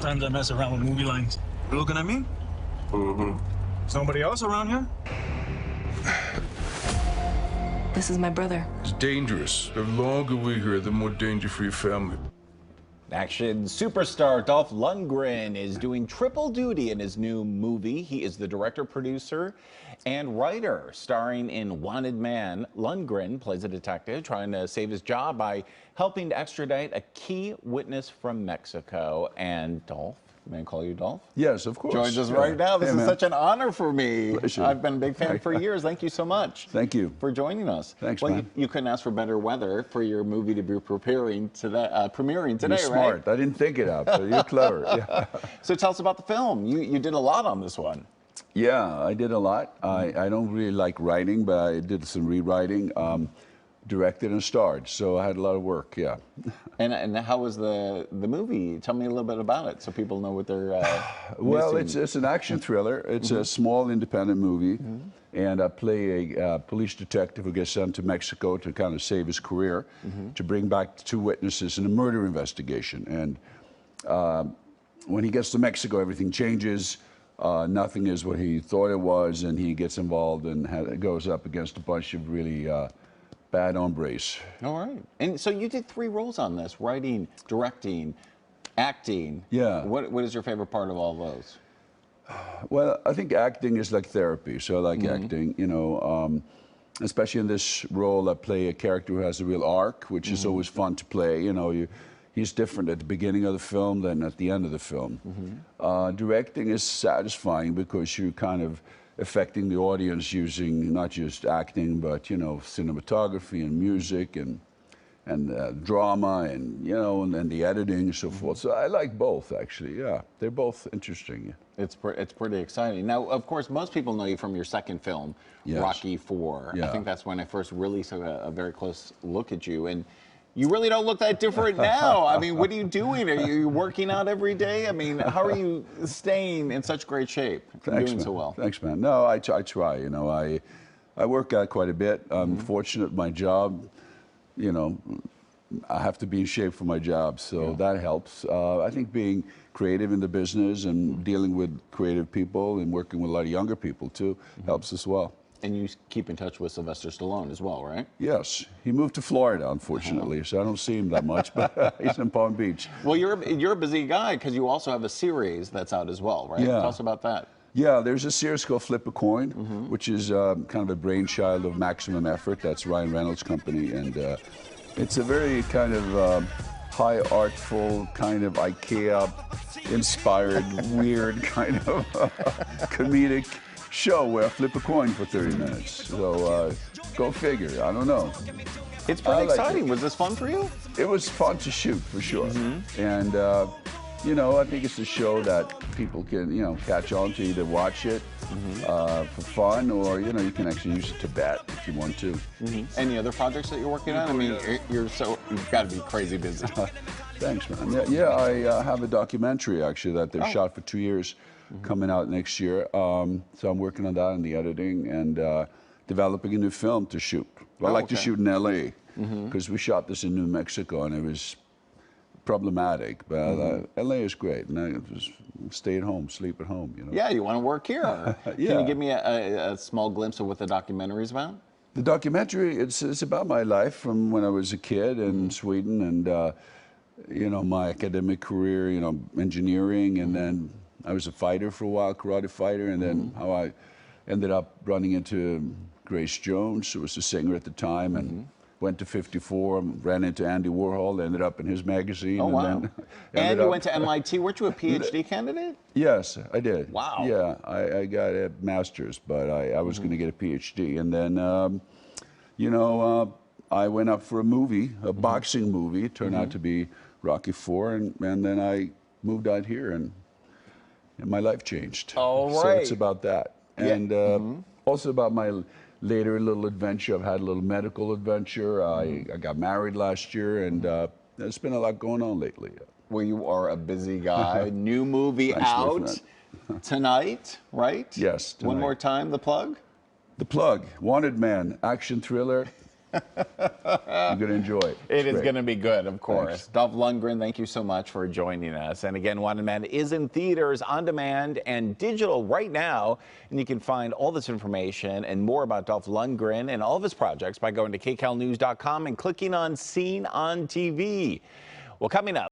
Sometimes I mess around with movie lines. You looking at me? Mm-hmm. Somebody else around here? This is my brother. It's dangerous. The longer we're here, the more danger for your family. Action superstar Dolph Lundgren is doing triple duty in his new movie. He is the director, producer, and writer. Starring in Wanted Man, Lundgren plays a detective trying to save his job by helping to extradite a key witness from Mexico. And Dolph, may I call you Dolph? Yes, of course. Joins us right now. This is man. such an honor for me. Pleasure. I've been a big fan for years. Thank you so much. Thank you for joining us. Thanks, well, man. You couldn't ask for better weather for your movie to be premiering today, You're smart. right? I didn't think it up, but you're clever. Yeah. So tell us about the film. You did a lot on this one. Yeah, I did a lot. I don't really like writing, but I did some rewriting, directed and starred, so I had a lot of work, yeah. And how was the movie? Tell me a little bit about it so people know what they're Well, missing. it's an action thriller. It's a small independent movie, and I play a police detective who gets sent to Mexico to kind of save his career, to bring back two witnesses in a murder investigation. And when he gets to Mexico, everything changes. Nothing is what he thought it was, and he gets involved and goes up against a bunch of really bad hombres. All right. And so you did 3 roles on this: writing, directing, acting. Yeah. What is your favorite part of all those? Well, I think acting is like therapy, so I like acting, you know, especially in this role I play a character who has a real arc, which is always fun to play. You know, he's different at the beginning of the film than at the end of the film. Directing is satisfying because you're kind of affecting the audience using not just acting, but, you know, cinematography and music and drama and, you know, and then the editing and so forth. So I like both, actually, yeah. They're both interesting. It's pretty exciting. Now, of course, most people know you from your second film, Rocky IV. Yeah. I think that's when I first really took a very close look at you. And you really don't look that different now. I mean, what are you doing? Are you working out every day? I mean, how are you staying in such great shape? Thanks, doing man. so well. Thanks, man. No, I try, you know. I work out quite a bit. I'm fortunate at my job. You know, I have to be in shape for my job, so that helps. I think being creative in the business and dealing with creative people and working with a lot of younger people, too, helps as well. And you keep in touch with Sylvester Stallone as well, right? Yes. He moved to Florida, unfortunately, so I don't see him that much, but he's in Palm Beach. Well, you're a busy guy because you also have a series that's out as well, right? Yeah. Tell us about that. Yeah, there's a series called Flip a Coin, which is kind of a brainchild of Maximum Effort. That's Ryan Reynolds' company, and it's a very kind of high artful, kind of IKEA-inspired, weird kind of comedic show where I flip a coin for 30 minutes. So go figure, I don't know. It's pretty exciting. It. Was this fun for you? It was fun to shoot, for sure. And, you know, I think it's a show that people can, you know, catch on to, either watch it for fun or, you know, you can actually use it to bet if you want to. Any other projects that you're working on? I mean, you've got to be crazy busy. Thanks, man. Yeah, I have a documentary, actually, that they've shot for 2 years, coming out next year. So I'm working on that and the editing and developing a new film to shoot. I like to shoot in LA because we shot this in New Mexico and it was problematic, but LA is great, and I just stay at home, sleep at home, you know. Yeah, you want to work here. Can you give me a small glimpse of what the documentary is about? The documentary, it's about my life from when I was a kid in Sweden and, you know, my academic career, you know, engineering, and then I was a fighter for a while, karate fighter, and then how I ended up running into Grace Jones, who was a singer at the time, and went to 54, ran into Andy Warhol, ended up in his magazine. Oh, wow. And, then and you went to MIT. Weren't you a PhD candidate? Yes, I did. Wow. Yeah, I got a master's, but I was going to get a PhD. And then, you know, I went up for a movie, a boxing movie. It turned out to be Rocky IV, and then I moved out here, and my life changed. All right. So it's about that. And also about my later little adventure. I've had a little medical adventure. I got married last year, and there's been a lot going on lately. Well, you are a busy guy. New movie out tonight, right? Yes, tonight. One more time, the plug? The plug, Wanted Man, action thriller, You're going to enjoy it. It is great. going to be good, of course. Thanks. Dolph Lundgren, thank you so much for joining us. And again, Wanted Man is in theaters, on demand, and digital right now. And you can find all this information and more about Dolph Lundgren and all of his projects by going to kcalnews.com and clicking on Seen on TV. Well, coming up.